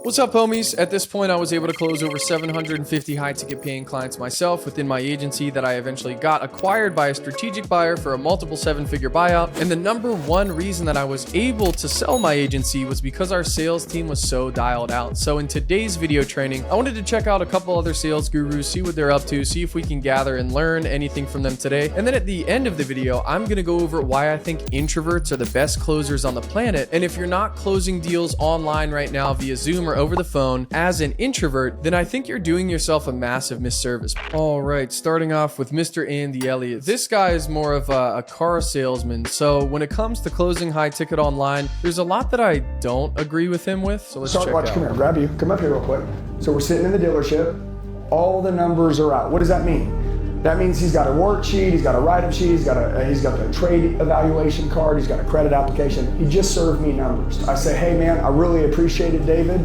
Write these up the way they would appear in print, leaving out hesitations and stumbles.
What's up, homies? At this point, I was able to close over 750 high-ticket paying clients myself within my agency that I eventually got acquired by a strategic buyer for a multiple seven-figure buyout. And the number one reason that I was able to sell my agency was because our sales team was so dialed out. So in today's video training, I wanted to check out a couple other sales gurus, see what they're up to, see if we can gather and learn anything from them today. And then at the end of the video, I'm going to go over why I think introverts are the best closers on the planet. And if you're not closing deals online right now via Zoom or over the phone as an introvert, then I think you're doing yourself a massive misservice. All right, starting off with Mr. Andy Elliott. This guy is more of a car salesman. So when it comes to closing high ticket online, there's a lot that I don't agree with him with. So let's check out. Come here, grab you. Come up here real quick. So we're sitting in the dealership. All the numbers are out. What does that mean? That means he's got a worksheet, he's got a write-up sheet, he's got the trade evaluation card, he's got a credit application. He just served me numbers. I say, hey man, I really appreciate it, David.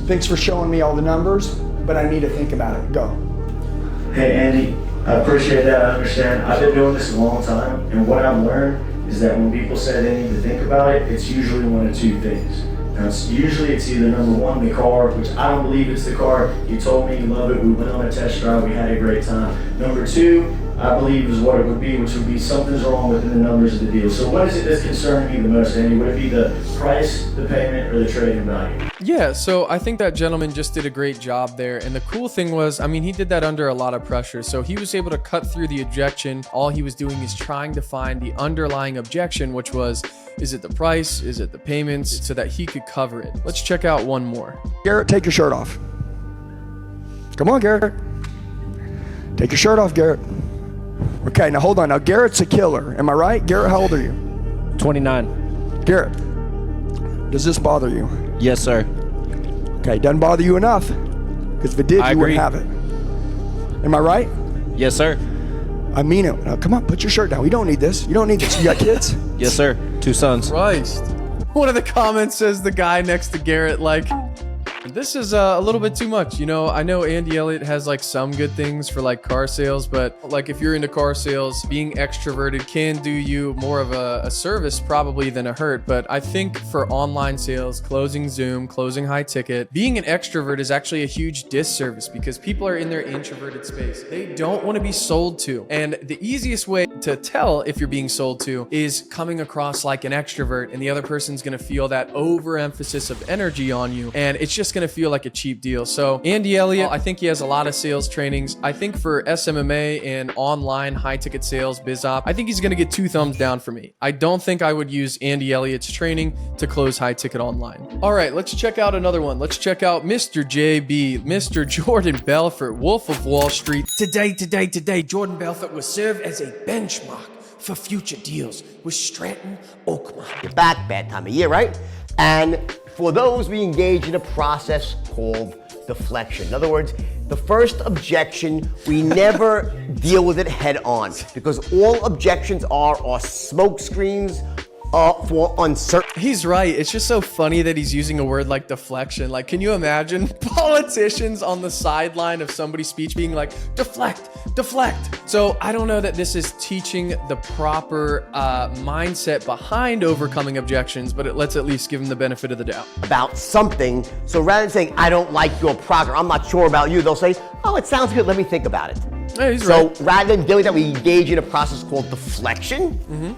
Thanks for showing me all the numbers, but I need to think about it. Go. Hey Andy, I appreciate that, I understand. I've been doing this a long time, and what I've learned is that when people say they need to think about it, it's usually one of two things. Now, it's either number one, the car, which I don't believe it's the car. You told me you love it. We went on a test drive. We had a great time. Number two, I believe is what it would be, which would be something's wrong within the numbers of the deal. So what is it that's concerning you the most, Andy? Would it be the price, the payment, or the trading value? Yeah, so I think that gentleman just did a great job there. And the cool thing was, I mean, he did that under a lot of pressure. So he was able to cut through the objection. All he was doing is trying to find the underlying objection, which was, is it the price? Is it the payments? So that he could cover it. Let's check out one more. Garrett, take your shirt off. Come on, Garrett. Take your shirt off, Garrett. Okay, now hold on. Now, Garrett's a killer. Am I right? Garrett, how old are you? 29. Garrett, does this bother you? Yes, sir. Okay, doesn't bother you enough. Because if it did, you wouldn't have it. Am I right? Yes, sir. I mean it. Now, come on, put your shirt down. We don't need this. You don't need this. You got kids? Yes, sir. 2 sons. Christ. One of the comments says the guy next to Garrett, like, this is a little bit too much. You know, I know Andy Elliott has like some good things for like car sales, but like if you're into car sales, being extroverted can do you more of a service probably than a hurt. But I think for online sales, closing Zoom, closing high ticket, being an extrovert is actually a huge disservice because people are in their introverted space. They don't want to be sold to. And the easiest way to tell if you're being sold to is coming across like an extrovert and the other person's going to feel that overemphasis of energy on you. And it's just going to feel like a cheap deal. So Andy Elliott, I think he has a lot of sales trainings. I think for SMMA and online high ticket sales, biz op, I think he's going to get 2 thumbs down for me. I don't think I would use Andy Elliott's training to close high ticket online. All right, let's check out another one. Let's check out Mr. JB, Mr. Jordan Belfort, Wolf of Wall Street. Today, Jordan Belfort will serve as a benchmark for future deals with Stratton Oakmont. You're back, bad time of year, right? And for those, we engage in a process called deflection. In other words, the first objection, we never deal with it head on because all objections are smoke screens for uncertainty. He's right. It's just so funny that he's using a word like deflection. Like, can you imagine politicians on the sideline of somebody's speech being like, deflect, deflect. So I don't know that this is teaching the proper mindset behind overcoming objections, but let's at least give him the benefit of the doubt. About something. So rather than saying, I don't like your product, or I'm not sure about you, they'll say, oh, it sounds good. Let me think about it. Yeah, he's so right. Rather than doing that, we engage in a process called deflection,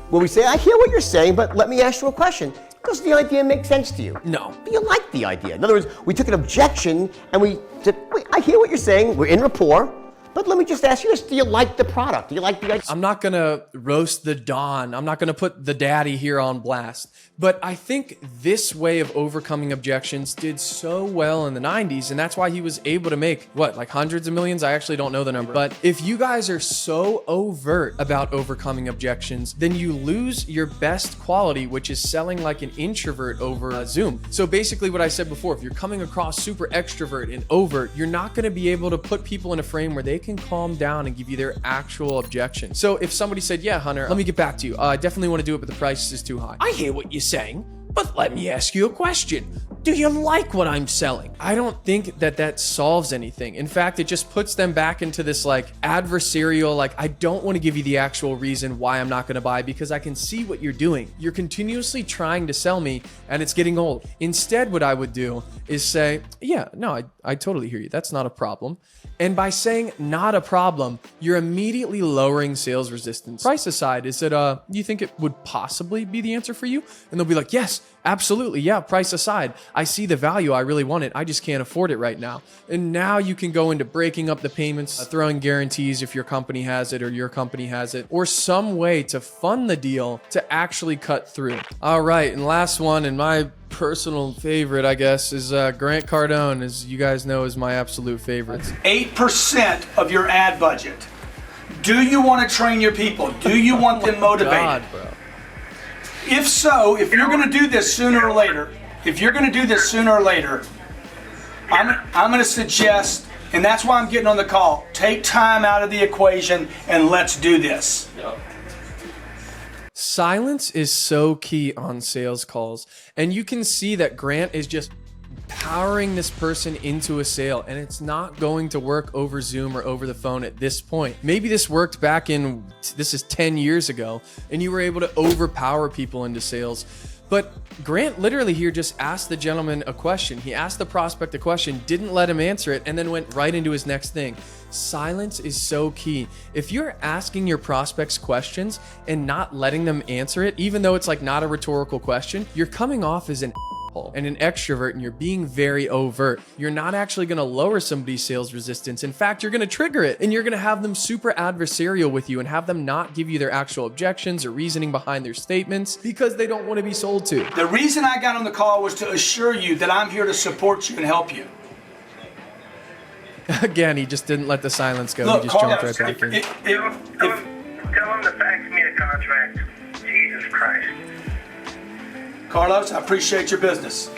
where we say, I hear what you're saying, but let me ask you a question. Does the idea make sense to you? No. Do you like the idea? In other words, we took an objection and we said, wait, I hear what you're saying. We're in rapport. But let me just ask you this, do you like the product? Do you like the idea? I'm not going to roast the Don. I'm not going to put the daddy here on blast. But I think this way of overcoming objections did so well in the 90s, and that's why he was able to make, what, like hundreds of millions? I actually don't know the number. But if you guys are so overt about overcoming objections, then you lose your best quality, which is selling like an introvert over Zoom. So basically what I said before, if you're coming across super extrovert and overt, you're not going to be able to put people in a frame where they can calm down and give you their actual objection. So if somebody said, yeah, Hunter, let me get back to you. I definitely want to do it, but the price is too high. I hear what you're saying, but let me ask you a question. do you like what I'm selling? I don't think that that solves anything. In fact, it just puts them back into this like adversarial, like, I don't want to give you the actual reason why I'm not going to buy because I can see what you're doing. You're continuously trying to sell me and it's getting old. Instead, what I would do is say, yeah, no, I totally hear you. That's not a problem. And by saying not a problem, you're immediately lowering sales resistance. Price aside, is it, you think it would possibly be the answer for you? And they'll be like, yes, absolutely. Yeah. Price aside, I see the value. I really want it. I just can't afford it right now. And now you can go into breaking up the payments, throwing guarantees if your company has it or your company has it, or some way to fund the deal to actually cut through. All right. And last one, and my personal favorite, I guess, is Grant Cardone, as you guys know, is my absolute favorite. 8% of your ad budget. Do you want to train your people? Do you want them motivated? God, bro. If so, if you're going to do this sooner or later, I'm going to suggest, and that's why I'm getting on the call, take time out of the equation and let's do this. Silence is so key on sales calls. And you can see that Grant is just powering this person into a sale, and it's not going to work over Zoom or over the phone at this point. Maybe this worked back in, this is 10 years ago, and you were able to overpower people into sales. But Grant literally here just asked the gentleman a question. He asked the prospect a question, didn't let him answer it, and then went right into his next thing. Silence is so key. If you're asking your prospects questions and not letting them answer it, even though it's like not a rhetorical question, you're coming off as an and an extrovert, and you're being very overt. You're not actually going to lower somebody's sales resistance. In fact, you're going to trigger it, and you're going to have them super adversarial with you and have them not give you their actual objections or reasoning behind their statements because they don't want to be sold to. The reason I got on the call was to assure you that I'm here to support you and help you. Again, he just didn't let the silence go. Look, He just jumped right back in. Tell him to fax me a contract. Jesus Christ. Carlos, I appreciate your business.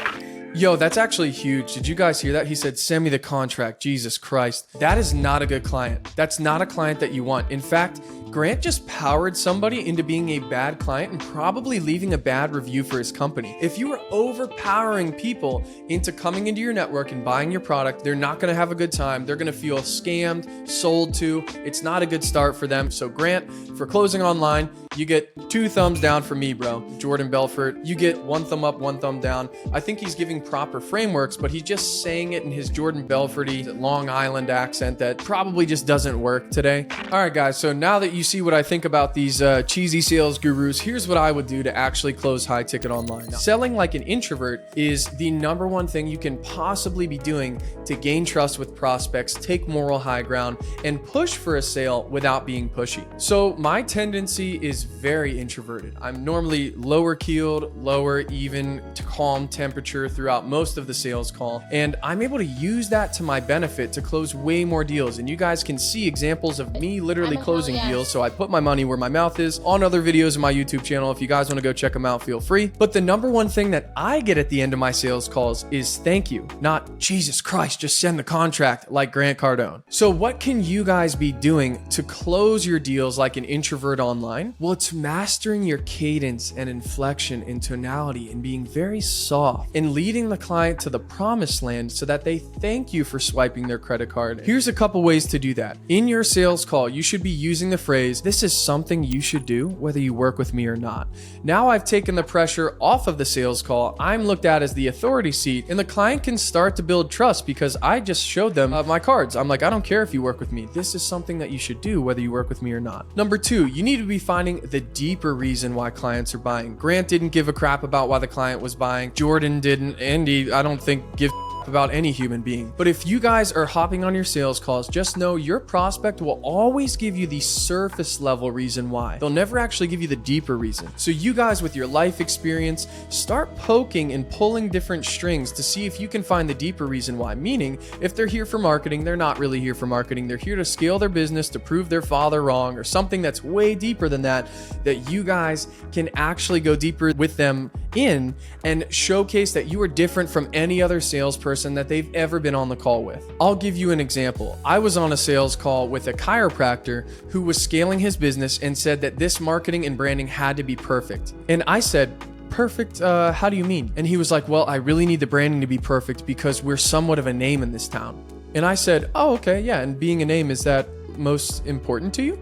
Yo, that's actually huge. Did you guys hear that? He said, send me the contract. Jesus Christ. That is not a good client. That's not a client that you want. In fact, Grant just powered somebody into being a bad client and probably leaving a bad review for his company. If you are overpowering people into coming into your network and buying your product, they're not going to have a good time. They're going to feel scammed, sold to. It's not a good start for them. So Grant, for closing online, you get 2 thumbs down from me, bro. Jordan Belfort, you get 1 thumb up, 1 thumb down. I think he's giving proper frameworks, but he's just saying it in his Jordan Belfort-y Long Island accent that probably just doesn't work today. All right, guys. So now that you see what I think about these cheesy sales gurus, here's what I would do to actually close high ticket online. Selling like an introvert is the #1 thing you can possibly be doing to gain trust with prospects, take moral high ground, and push for a sale without being pushy. So my tendency is very introverted. I'm normally lower keeled, lower even to calm temperature throughout most of the sales call, and I'm able to use that to my benefit to close way more deals. And you guys can see examples of me literally closing deals. So I put my money where my mouth is on other videos on my YouTube channel. If you guys want to go check them out, feel free. But the #1 thing that I get at the end of my sales calls is thank you, not Jesus Christ, just send the contract like Grant Cardone. So what can you guys be doing to close your deals like an introvert online? Well, it's mastering your cadence and inflection and tonality and being very soft and leading the client to the promised land so that they thank you for swiping their credit card. Here's a couple ways to do that. In your sales call, you should be using the phrase, this is something you should do whether you work with me or not. Now I've taken the pressure off of the sales call. I'm looked at as the authority seat, and the client can start to build trust because I just showed them my cards. I'm like, I don't care if you work with me. This is something that you should do whether you work with me or not. #2, you need to be finding the deeper reason why clients are buying. Grant didn't give a crap about why the client was buying. Jordan didn't. Andy, I don't think give about any human being. But if you guys are hopping on your sales calls, just know your prospect will always give you the surface level reason why. They'll never actually give you the deeper reason. So you guys with your life experience, start poking and pulling different strings to see if you can find the deeper reason why. Meaning, if they're here for marketing, they're not really here for marketing. They're here to scale their business, to prove their father wrong, or something that's way deeper than that, that you guys can actually go deeper with them in and showcase that you are different from any other salesperson that they've ever been on the call with. I'll give you an example. I was on a sales call with a chiropractor who was scaling his business and said that this marketing and branding had to be perfect. And I said, perfect, how do you mean? And he was like, well, I really need the branding to be perfect because we're somewhat of a name in this town. And I said, oh, okay, yeah, and being a name, is that most important to you?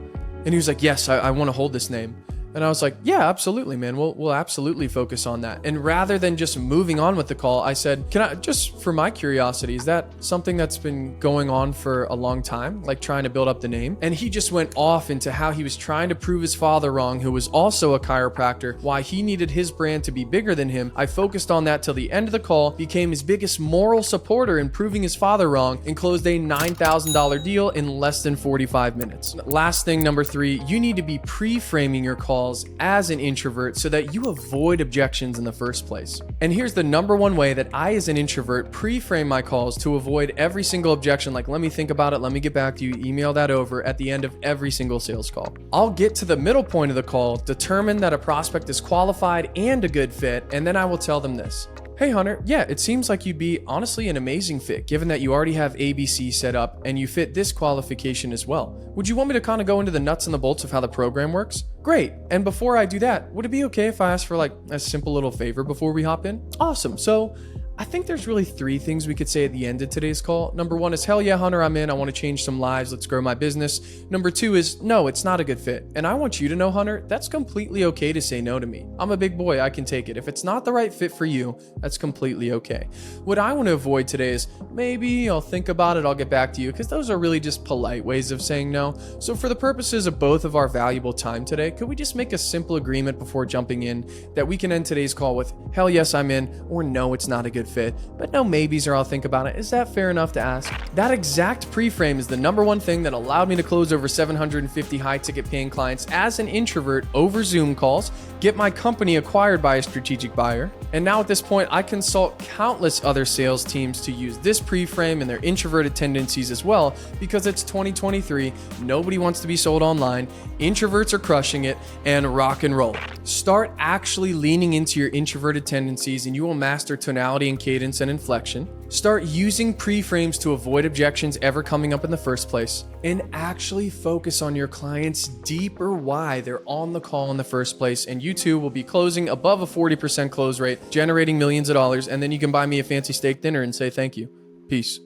And he was like, yes, I want to hold this name. And I was like, yeah, absolutely, man. We'll absolutely focus on that. And rather than just moving on with the call, I said, can I, just for my curiosity, is that something that's been going on for a long time? Like trying to build up the name? And he just went off into how he was trying to prove his father wrong, who was also a chiropractor, why he needed his brand to be bigger than him. I focused on that till the end of the call, became his biggest moral supporter in proving his father wrong, and closed a $9,000 deal in less than 45 minutes. Last thing, number 3, you need to be pre-framing your call as an introvert so that you avoid objections in the first place. And here's the number one way that I, as an introvert, pre-frame my calls to avoid every single objection, like let me think about it, let me get back to you, email that over at the end of every single sales call. I'll get to the middle point of the call, determine that a prospect is qualified and a good fit, and then I will tell them this. Hey Hunter, yeah, it seems like you'd be honestly an amazing fit given that you already have ABC set up and you fit this qualification as well. Would you want me to kind of go into the nuts and the bolts of how the program works? Great. And before I do that, would it be okay if I ask for like a simple little favor before we hop in? Awesome. So I think there's really 3 things we could say at the end of today's call. Number 1 is, hell yeah, Hunter, I'm in. I want to change some lives. Let's grow my business. Number 2 is, no, it's not a good fit. And I want you to know, Hunter, that's completely okay to say no to me. I'm a big boy. I can take it. If it's not the right fit for you, that's completely okay. What I want to avoid today is, maybe I'll think about it. I'll get back to you, because those are really just polite ways of saying no. So for the purposes of both of our valuable time today, could we just make a simple agreement before jumping in that we can end today's call with, hell yes, I'm in, or no, it's not a good fit, but no maybes or I'll think about it. Is that fair enough to ask? That exact pre-frame is the number one thing that allowed me to close over 750 high ticket paying clients as an introvert over Zoom calls, get my company acquired by a strategic buyer. And now at this point, I consult countless other sales teams to use this pre-frame and their introverted tendencies as well, because it's 2023, nobody wants to be sold online, introverts are crushing it, and rock and roll. Start actually leaning into your introverted tendencies and you will master tonality and cadence and inflection. Start using pre-frames to avoid objections ever coming up in the first place, and actually focus on your client's deeper why they're on the call in the first place, and you too will be closing above a 40% close rate, generating millions of dollars, and then you can buy me a fancy steak dinner and say thank you. Peace.